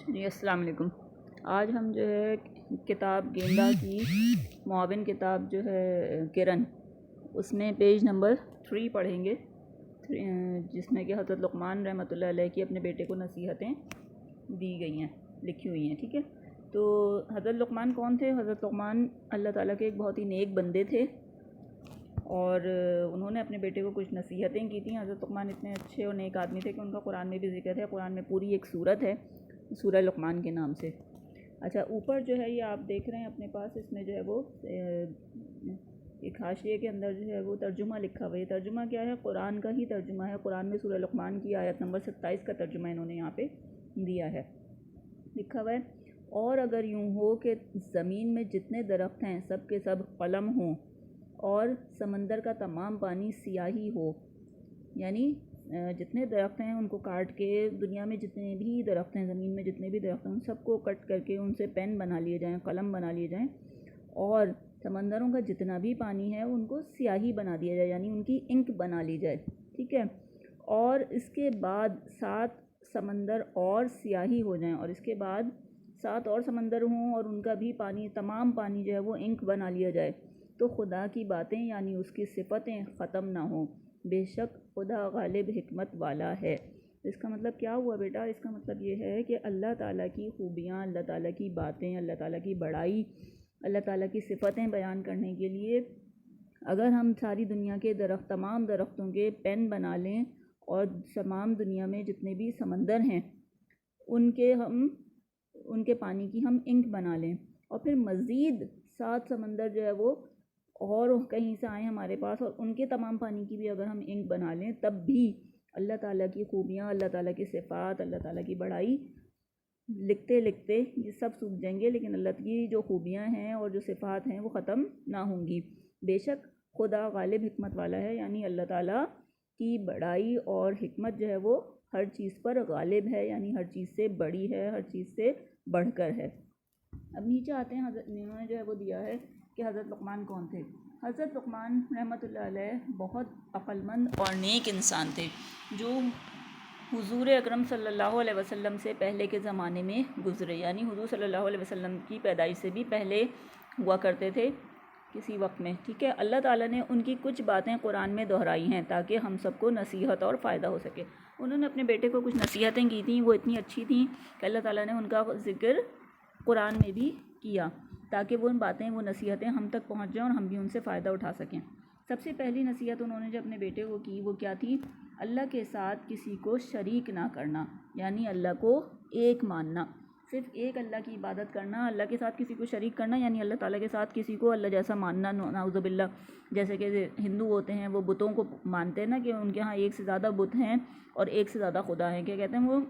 جی السلام علیکم۔ آج ہم جو ہے کتاب گیندا کی معاون کتاب جو ہے کرن، اس میں پیج نمبر 3 پڑھیں گے، جس میں کہ حضرت لقمان رحمۃ اللہ علیہ کی اپنے بیٹے کو نصیحتیں دی گئی ہیں، لکھی ہوئی ہیں، ٹھیک ہے۔ تو حضرت لقمان کون تھے؟ حضرت لقمان اللہ تعالیٰ کے ایک بہت ہی نیک بندے تھے، اور انہوں نے اپنے بیٹے کو کچھ نصیحتیں کی تھیں۔ حضرت لقمان اتنے اچھے اور نیک آدمی تھے کہ ان کا قرآن میں بھی ذکر ہے۔ قرآن میں پوری ایک سورت ہے سورہ لقمان کے نام سے۔ اچھا، اوپر جو ہے یہ آپ دیکھ رہے ہیں اپنے پاس، اس میں جو ہے وہ ایک حاشیے کے اندر جو ہے وہ ترجمہ لکھا ہوا ہے۔ یہ ترجمہ کیا ہے؟ قرآن کا ہی ترجمہ ہے۔ قرآن میں سورہ لقمان کی آیت نمبر 27 کا ترجمہ انہوں نے یہاں پہ دیا ہے، لکھا ہوا ہے۔ اور اگر یوں ہو کہ زمین میں جتنے درخت ہیں سب کے سب قلم ہوں اور سمندر کا تمام پانی سیاہی ہو، یعنی جتنے درخت ہیں ان کو کاٹ کے، دنیا میں جتنے بھی درخت ہیں، زمین میں جتنے بھی درخت ہیں، ان سب کو کٹ کر کے ان سے پین بنا لیے جائیں، قلم بنا لیے جائیں، اور سمندروں کا جتنا بھی پانی ہے ان کو سیاہی بنا دیا جائے، یعنی ان کی انک بنا لی جائے، ٹھیک ہے۔ اور اس کے بعد 7 سمندر اور سیاہی ہو جائیں، اور اس کے بعد 7 اور سمندر ہوں اور ان کا بھی پانی، تمام پانی جو ہے وہ انک بنا لیا جائے، تو خدا کی باتیں یعنی اس کی صفتیں ختم نہ ہوں، بے شک خدا غالب حکمت والا ہے۔ اس کا مطلب کیا ہوا بیٹا؟ اس کا مطلب یہ ہے کہ اللہ تعالیٰ کی خوبیاں، اللہ تعالیٰ کی باتیں، اللہ تعالیٰ کی بڑائی، اللہ تعالیٰ کی صفتیں بیان کرنے کے لیے اگر ہم ساری دنیا کے تمام درختوں کے پین بنا لیں، اور تمام دنیا میں جتنے بھی سمندر ہیں ان کے پانی کی ہم انک بنا لیں، اور پھر مزید 7 سمندر جو ہے وہ اور کہیں سے آئیں ہمارے پاس، اور ان کے تمام پانی کی بھی اگر ہم انک بنا لیں، تب بھی اللہ تعالیٰ کی خوبیاں، اللہ تعالیٰ کی صفات، اللہ تعالیٰ کی بڑائی لکھتے لکھتے یہ سب سوکھ جائیں گے، لیکن اللہ کی جو خوبیاں ہیں اور جو صفات ہیں وہ ختم نہ ہوں گی۔ بے شک خدا غالب حکمت والا ہے، یعنی اللہ تعالیٰ کی بڑائی اور حکمت جو ہے وہ ہر چیز پر غالب ہے، یعنی ہر چیز سے بڑی ہے، ہر چیز سے بڑھ کر ہے۔ اب نیچے آتے ہیں، انہوں نے جو ہے وہ دیا ہے کہ حضرت لقمان کون تھے۔ حضرت لقمان رحمۃ اللہ علیہ بہت عقل مند اور نیک انسان تھے، جو حضور اکرم صلی اللہ علیہ وسلم سے پہلے کے زمانے میں گزرے، یعنی حضور صلی اللہ علیہ وسلم کی پیدائش سے بھی پہلے ہوا کرتے تھے کسی وقت میں، ٹھیک ہے۔ اللہ تعالیٰ نے ان کی کچھ باتیں قرآن میں دہرائی ہیں تاکہ ہم سب کو نصیحت اور فائدہ ہو سکے۔ انہوں نے اپنے بیٹے کو کچھ نصیحتیں کی تھیں، وہ اتنی اچھی تھیں کہ اللہ تعالیٰ نے ان کا ذکر قرآن میں بھی کیا، تاکہ وہ باتیں، وہ نصیحتیں ہم تک پہنچ جائیں اور ہم بھی ان سے فائدہ اٹھا سکیں۔ سب سے پہلی نصیحت انہوں نے جو اپنے بیٹے کو کی وہ کیا تھی؟ اللہ کے ساتھ کسی کو شریک نہ کرنا، یعنی اللہ کو ایک ماننا، صرف ایک اللہ کی عبادت کرنا، اللہ کے ساتھ کسی کو شریک کرنا یعنی اللہ تعالیٰ کے ساتھ کسی کو اللہ جیسا ماننا، نعوذ باللہ۔ جیسے کہ ہندو ہوتے ہیں، وہ بتوں کو مانتے ہیں نا، کہ ان کے ہاں ایک سے زیادہ بت ہیں اور ایک سے زیادہ خدا ہیں، کیا کہتے ہیں وہ؟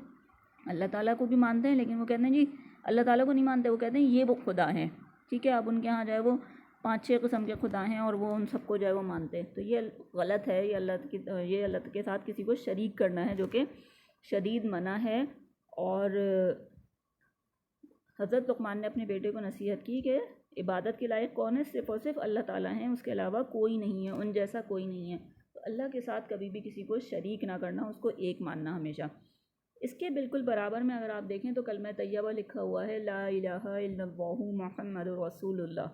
اللہ تعالیٰ کو بھی مانتے ہیں لیکن وہ کہتے ہیں جی اللہ تعالیٰ کو نہیں مانتے، وہ کہتے ہیں یہ وہ خدا ہیں، ٹھیک ہے۔ اب ان کے ہاں جو ہے وہ 5-6 قسم کے خدا ہیں اور وہ ان سب کو جو ہے وہ مانتے ہیں، تو یہ غلط ہے۔ یہ اللہ کے ساتھ کسی کو شریک کرنا ہے، جو کہ شدید منع ہے۔ اور حضرت لقمان نے اپنے بیٹے کو نصیحت کی کہ عبادت کے لائق کون ہے؟ صرف اور صرف اللہ تعالیٰ ہیں، اس کے علاوہ کوئی نہیں ہے، ان جیسا کوئی نہیں ہے۔ تو اللہ کے ساتھ کبھی بھی کسی کو شریک نہ کرنا، اس کو ایک ماننا ہمیشہ۔ اس کے بالکل برابر میں اگر آپ دیکھیں تو کلمہ طیبہ لکھا ہوا ہے، لا الہ الا اللہ محمد رسول اللہ۔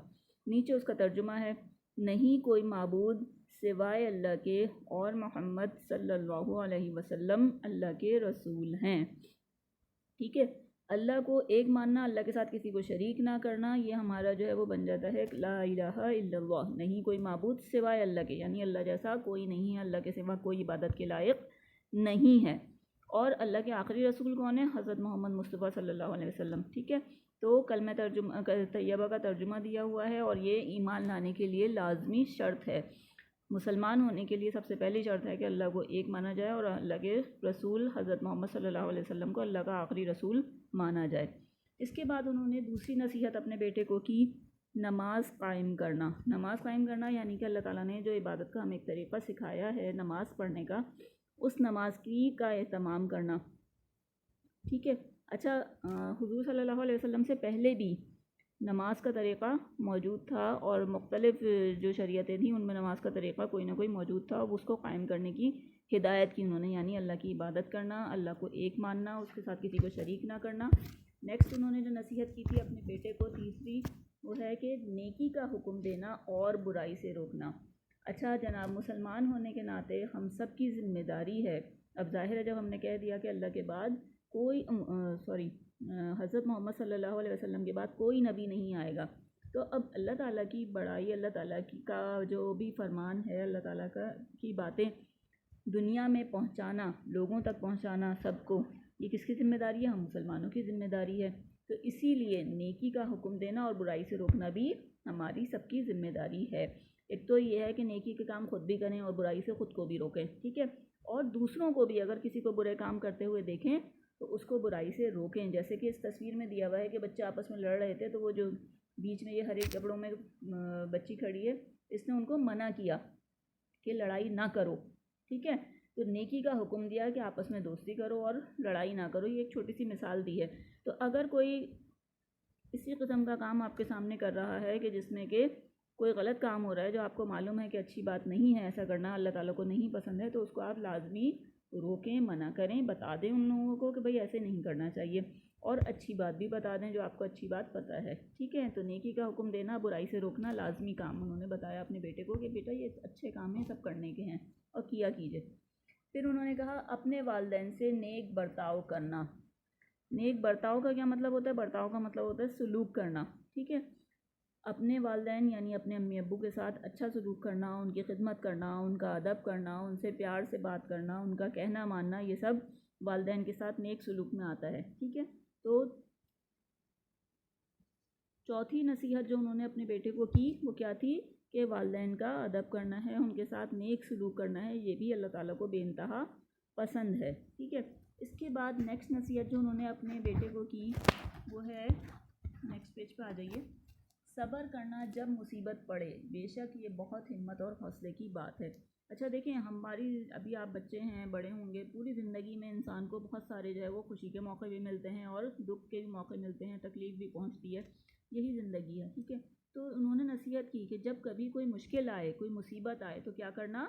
نیچے اس کا ترجمہ ہے، نہیں کوئی معبود سوائے اللہ کے اور محمد صلی اللہ علیہ وسلم اللہ کے رسول ہیں، ٹھیک ہے۔ اللہ کو ایک ماننا، اللہ کے ساتھ کسی کو شریک نہ کرنا، یہ ہمارا جو ہے وہ بن جاتا ہے لا الہ الا اللہ، نہیں کوئی معبود سوائے اللہ کے، یعنی اللہ جیسا کوئی نہیں ہے، اللہ کے سوا کوئی عبادت کے لائق نہیں ہے۔ اور اللہ کے آخری رسول کون ہے؟ حضرت محمد مصطفیٰ صلی اللہ علیہ وسلم، ٹھیک ہے۔ تو کلمہ طیبہ کا ترجمہ دیا ہوا ہے، اور یہ ایمان لانے کے لیے لازمی شرط ہے۔ مسلمان ہونے کے لیے سب سے پہلی شرط ہے کہ اللہ کو ایک مانا جائے، اور اللہ کے رسول حضرت محمد صلی اللہ علیہ وسلم کو اللہ کا آخری رسول مانا جائے۔ اس کے بعد انہوں نے دوسری نصیحت اپنے بیٹے کو کی، نماز قائم کرنا۔ نماز قائم کرنا یعنی کہ اللہ تعالیٰ نے جو عبادت کا ہمیں ایک طریقہ سکھایا ہے نماز پڑھنے کا، اس نماز کا اہتمام کرنا، ٹھیک ہے۔ اچھا، حضور صلی اللہ علیہ وسلم سے پہلے بھی نماز کا طریقہ موجود تھا، اور مختلف جو شریعتیں تھیں ان میں نماز کا طریقہ کوئی نہ کوئی موجود تھا، اور اس کو قائم کرنے کی ہدایت کی انہوں نے، یعنی اللہ کی عبادت کرنا، اللہ کو ایک ماننا، اس کے ساتھ کسی کو شریک نہ کرنا، نیکسٹ انہوں نے جو نصیحت کی تھی اپنے بیٹے کو تیسری، وہ ہے کہ نیکی کا حکم دینا اور برائی سے روکنا۔ اچھا جناب، مسلمان ہونے کے ناطے ہم سب کی ذمہ داری ہے، اب ظاہر ہے جب ہم نے کہہ دیا کہ اللہ کے بعد کوئی حضرت محمد صلی اللہ علیہ وسلم کے بعد کوئی نبی نہیں آئے گا، تو اب اللہ تعالیٰ کی بڑائی، اللہ تعالیٰ کا جو بھی فرمان ہے، اللہ تعالیٰ کی باتیں دنیا میں پہنچانا، لوگوں تک پہنچانا سب کو، یہ کس کی ذمہ داری ہے؟ ہم مسلمانوں کی ذمہ داری ہے۔ تو اسی لیے نیکی کا حکم دینا اور برائی سے روکنا بھی ہماری سب کی ذمہ داری ہے۔ ایک تو یہ ہے کہ نیکی کے کام خود بھی کریں اور برائی سے خود کو بھی روکیں، ٹھیک ہے، اور دوسروں کو بھی اگر کسی کو برے کام کرتے ہوئے دیکھیں تو اس کو برائی سے روکیں۔ جیسے کہ اس تصویر میں دیا ہوا ہے کہ بچے آپس میں لڑ رہے تھے، تو وہ جو بیچ میں یہ ہرے کپڑوں میں بچی کھڑی ہے، اس نے ان کو منع کیا کہ لڑائی نہ کرو، ٹھیک ہے، تو نیکی کا حکم دیا کہ آپس میں دوستی کرو اور لڑائی نہ کرو۔ یہ ایک چھوٹی سی مثال دی ہے۔ تو اگر کوئی اسی قسم کا کام آپ کے سامنے کر رہا ہے کہ جس میں کہ کوئی غلط کام ہو رہا ہے جو آپ کو معلوم ہے کہ اچھی بات نہیں ہے، ایسا کرنا اللہ تعالیٰ کو نہیں پسند ہے، تو اس کو آپ لازمی روکیں، منع کریں، بتا دیں ان لوگوں کو کہ بھئی ایسے نہیں کرنا چاہیے، اور اچھی بات بھی بتا دیں جو آپ کو اچھی بات پتہ ہے، ٹھیک ہے۔ تو نیکی کا حکم دینا، برائی سے روکنا لازمی کام انہوں نے بتایا اپنے بیٹے کو کہ بیٹا یہ اچھے کام ہیں، سب کرنے کے ہیں اور کیا کیجئے۔ پھر انہوں نے کہا اپنے والدین سے نیک برتاؤ کرنا۔ نیک برتاؤ کا کیا مطلب ہوتا ہے؟ برتاؤ کا مطلب ہوتا ہے سلوک کرنا، ٹھیک ہے، اپنے والدین یعنی اپنے امی ابو کے ساتھ اچھا سلوک کرنا، ان کی خدمت کرنا، ان کا ادب کرنا، ان سے پیار سے بات کرنا، ان کا کہنا ماننا، یہ سب والدین کے ساتھ نیک سلوک میں آتا ہے، ٹھیک ہے۔ تو چوتھی نصیحت جو انہوں نے اپنے بیٹے کو کی وہ کیا تھی کہ والدین کا ادب کرنا ہے، ان کے ساتھ نیک سلوک کرنا ہے، یہ بھی اللہ تعالیٰ کو بے انتہا پسند ہے، ٹھیک ہے۔ اس کے بعد نیکسٹ نصیحت جو انہوں نے اپنے بیٹے کو کی وہ ہے، نیکسٹ پیج پہ آ جائیے، صبر کرنا جب مصیبت پڑے، بے شک یہ بہت ہمت اور حوصلے کی بات ہے۔ اچھا دیکھیں، ہماری ابھی آپ بچے ہیں، بڑے ہوں گے، پوری زندگی میں انسان کو بہت سارے جو ہے وہ خوشی کے موقع بھی ملتے ہیں اور دکھ کے بھی موقع ملتے ہیں، تکلیف بھی پہنچتی ہے، یہی زندگی ہے، ٹھیک ہے۔ تو انہوں نے نصیحت کی کہ جب کبھی کوئی مشکل آئے، کوئی مصیبت آئے تو کیا کرنا؟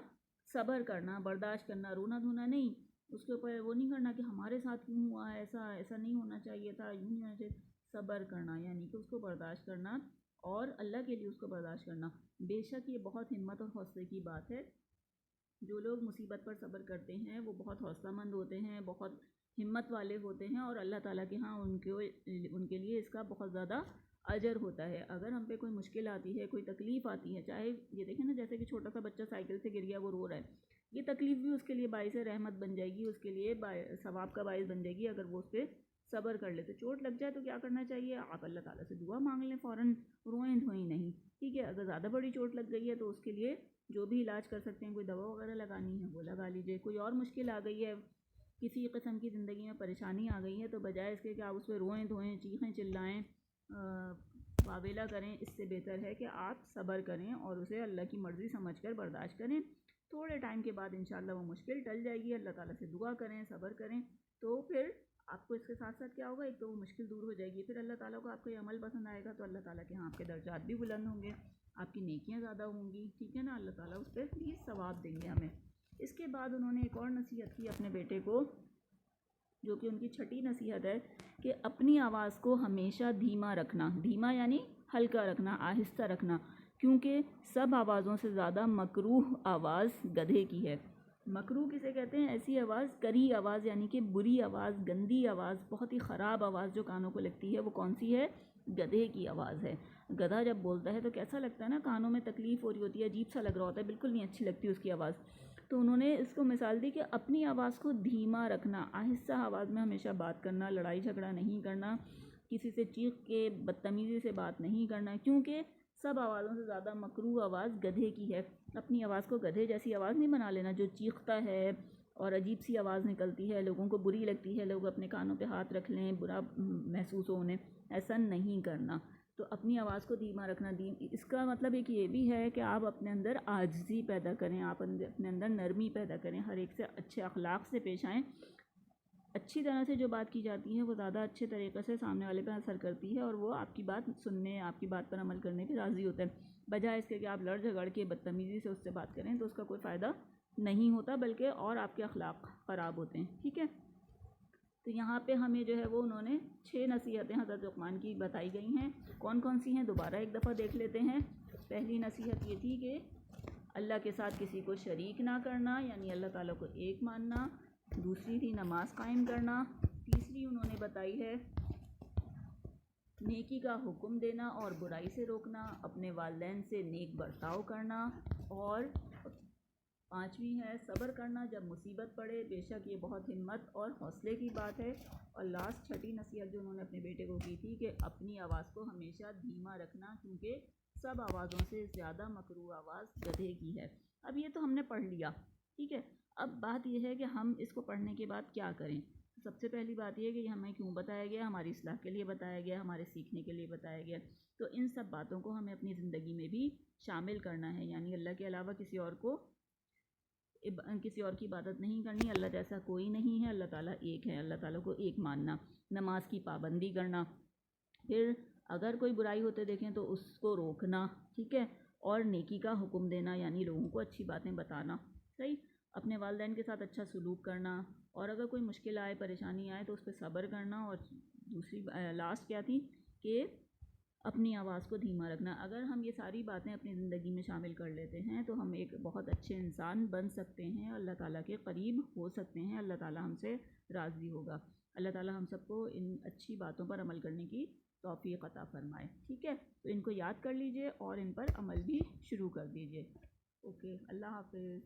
صبر کرنا، برداشت کرنا، رونا دھونا نہیں، اس کے اوپر وہ نہیں کرنا کہ ہمارے ساتھ کیوں ہوا، ایسا نہیں ہونا چاہیے تھا، یوں نہیں ہونا چاہیے۔ صبر کرنا یعنی کہ اس کو برداشت کرنا اور اللہ کے لیے اس کو برداشت کرنا، بے شک یہ بہت ہمت اور حوصلے کی بات ہے۔ جو لوگ مصیبت پر صبر کرتے ہیں وہ بہت حوصلہ مند ہوتے ہیں، بہت ہمت والے ہوتے ہیں، اور اللہ تعالیٰ کے ہاں ان کے لیے اس کا بہت زیادہ اجر ہوتا ہے۔ اگر ہم پہ کوئی مشکل آتی ہے، کوئی تکلیف آتی ہے، چاہے یہ دیکھیں نا، جیسے کہ چھوٹا سا بچہ سائیکل سے گر گیا، وہ رو رہا ہے، یہ تکلیف بھی اس کے لیے باعث رحمت بن جائے گی، اس کے لیے ثواب کا باعث بن جائے گی اگر وہ اس پہ صبر کر لے۔ تو چوٹ لگ جائے تو کیا کرنا چاہیے؟ آپ اللہ تعالیٰ سے دعا مانگ لیں فوراً، روئیں دھوئیں نہیں، ٹھیک ہے۔ اگر زیادہ بڑی چوٹ لگ گئی ہے تو اس کے لیے جو بھی علاج کر سکتے ہیں، کوئی دوا وغیرہ لگانی ہے وہ لگا لیجیے۔ کوئی اور مشکل آ گئی ہے، کسی قسم کی زندگی میں پریشانی آ گئی ہے، تو بجائے اس کے کہ آپ اس پہ روئیں دھوئیں، چیخیں چلائیں، واویلا کریں، اس سے بہتر ہے کہ آپ صبر کریں اور اسے اللہ کی مرضی سمجھ کر برداشت کریں۔ تھوڑے ٹائم کے بعد انشاءاللہ وہ مشکل ٹل جائے گی، اللہ تعالیٰ سے دعا کریں، صبر کریں، تو پھر آپ کو اس کے ساتھ ساتھ کیا ہوگا؟ ایک تو وہ مشکل دور ہو جائے گی، پھر اللہ تعالیٰ کو آپ کا یہ عمل پسند آئے گا، تو اللہ تعالیٰ کے ہاں آپ کے درجات بھی بلند ہوں گے، آپ کی نیکیاں زیادہ ہوں گی، ٹھیک ہے نا، اللہ تعالیٰ اس پہ بھی ثواب دیں گے ہمیں۔ اس کے بعد انہوں نے ایک اور نصیحت کی اپنے بیٹے کو، جو کہ ان کی چھٹی نصیحت ہے، کہ اپنی آواز کو ہمیشہ دھیما رکھنا، دھیما یعنی ہلکا رکھنا، آہستہ رکھنا، کیونکہ سب آوازوں سے زیادہ مکروہ آواز گدھے کی ہے۔ مکروہ کسے کہتے ہیں؟ ایسی آواز، کری آواز یعنی کہ بری آواز، گندی آواز، بہت ہی خراب آواز جو کانوں کو لگتی ہے، وہ کون سی ہے؟ گدھے کی آواز ہے۔ گدھا جب بولتا ہے تو کیسا لگتا ہے نا، کانوں میں تکلیف ہو رہی ہوتی ہے، عجیب سا لگ رہا ہوتا ہے، بالکل نہیں اچھی لگتی اس کی آواز۔ تو انہوں نے اس کو مثال دی کہ اپنی آواز کو دھیما رکھنا، آہستہ آواز میں ہمیشہ بات کرنا، لڑائی جھگڑا نہیں کرنا، کسی سے چیخ کے بدتمیزی سے بات نہیں کرنا، کیونکہ سب آوازوں سے زیادہ مکروہ آواز گدھے کی ہے۔ اپنی آواز کو گدھے جیسی آواز نہیں بنا لینا جو چیختا ہے اور عجیب سی آواز نکلتی ہے، لوگوں کو بری لگتی ہے، لوگ اپنے کانوں پہ ہاتھ رکھ لیں، برا محسوس ہو انہیں، ایسا نہیں کرنا۔ تو اپنی آواز کو دھیما رکھنا، اس کا مطلب ایک یہ بھی ہے کہ آپ اپنے اندر عاجزی پیدا کریں، آپ اپنے اندر نرمی پیدا کریں، ہر ایک سے اچھے اخلاق سے پیش آئیں۔ اچھی طرح سے جو بات کی جاتی ہے وہ زیادہ اچھے طریقے سے سامنے والے پہ اثر کرتی ہے، اور وہ آپ کی بات سننے، آپ کی بات پر عمل کرنے پہ راضی ہوتا ہے، بجائے اس کے کہ آپ لڑ جھگڑ کے بدتمیزی سے اس سے بات کریں، تو اس کا کوئی فائدہ نہیں ہوتا، بلکہ اور آپ کے اخلاق خراب ہوتے ہیں، ٹھیک ہے۔ تو تو یہاں پہ ہمیں جو ہے وہ انہوں نے 6 نصیحتیں حضرت لقمان کی بتائی گئی ہیں. کون کون سی ہیں دوبارہ ایک دفعہ دیکھ لیتے ہیں. پہلی نصیحت یہ تھی کہ اللہ کے ساتھ کسی کو شریک نہ کرنا، یعنی اللہ تعالیٰ کو ایک ماننا. دوسری تھی نماز قائم کرنا. تیسری انہوں نے بتائی ہے نیکی کا حکم دینا اور برائی سے روکنا، اپنے والدین سے نیک برتاؤ کرنا. اور پانچویں ہے صبر کرنا جب مصیبت پڑے، بے شک یہ بہت ہمت اور حوصلے کی بات ہے. اور لاسٹ چھٹی نصیحت جو انہوں نے اپنے بیٹے کو کی تھی کہ اپنی آواز کو ہمیشہ دھیما رکھنا، کیونکہ سب آوازوں سے زیادہ مکروہ آواز گدھے کی ہے. اب یہ تو ہم نے پڑھ لیا، ٹھیک ہے. اب بات یہ ہے کہ ہم اس کو پڑھنے کے بعد کیا کریں. سب سے پہلی بات یہ ہے کہ ہمیں کیوں بتایا گیا، ہماری اصلاح کے لیے بتایا گیا، ہمارے سیکھنے کے لیے بتایا گیا. تو ان سب باتوں کو ہمیں اپنی زندگی میں بھی شامل کرنا ہے، یعنی اللہ کے علاوہ کسی اور کی عبادت نہیں کرنی. اللہ جیسا کوئی نہیں ہے، اللہ تعالیٰ ایک ہے، اللہ تعالیٰ کو ایک ماننا. نماز کی پابندی کرنا، پھر اگر کوئی برائی ہوتے دیکھیں تو اس کو روکنا، ٹھیک ہے. اور نیکی کا حکم دینا، یعنی لوگوں کو اچھی باتیں بتانا، صحیح. اپنے والدین کے ساتھ اچھا سلوک کرنا، اور اگر کوئی مشکل آئے، پریشانی آئے تو اس پہ صبر کرنا. اور دوسری لاسٹ کیا تھی کہ اپنی آواز کو دھیما رکھنا. اگر ہم یہ ساری باتیں اپنی زندگی میں شامل کر لیتے ہیں تو ہم ایک بہت اچھے انسان بن سکتے ہیں، اللہ تعالیٰ کے قریب ہو سکتے ہیں، اللہ تعالیٰ ہم سے راضی ہوگا. اللہ تعالیٰ ہم سب کو ان اچھی باتوں پر عمل کرنے کی توفیق عطا فرمائے، ٹھیک ہے. تو ان کو یاد کر لیجئے اور ان پر عمل بھی شروع کر دیجئے. اوکے، اللہ حافظ.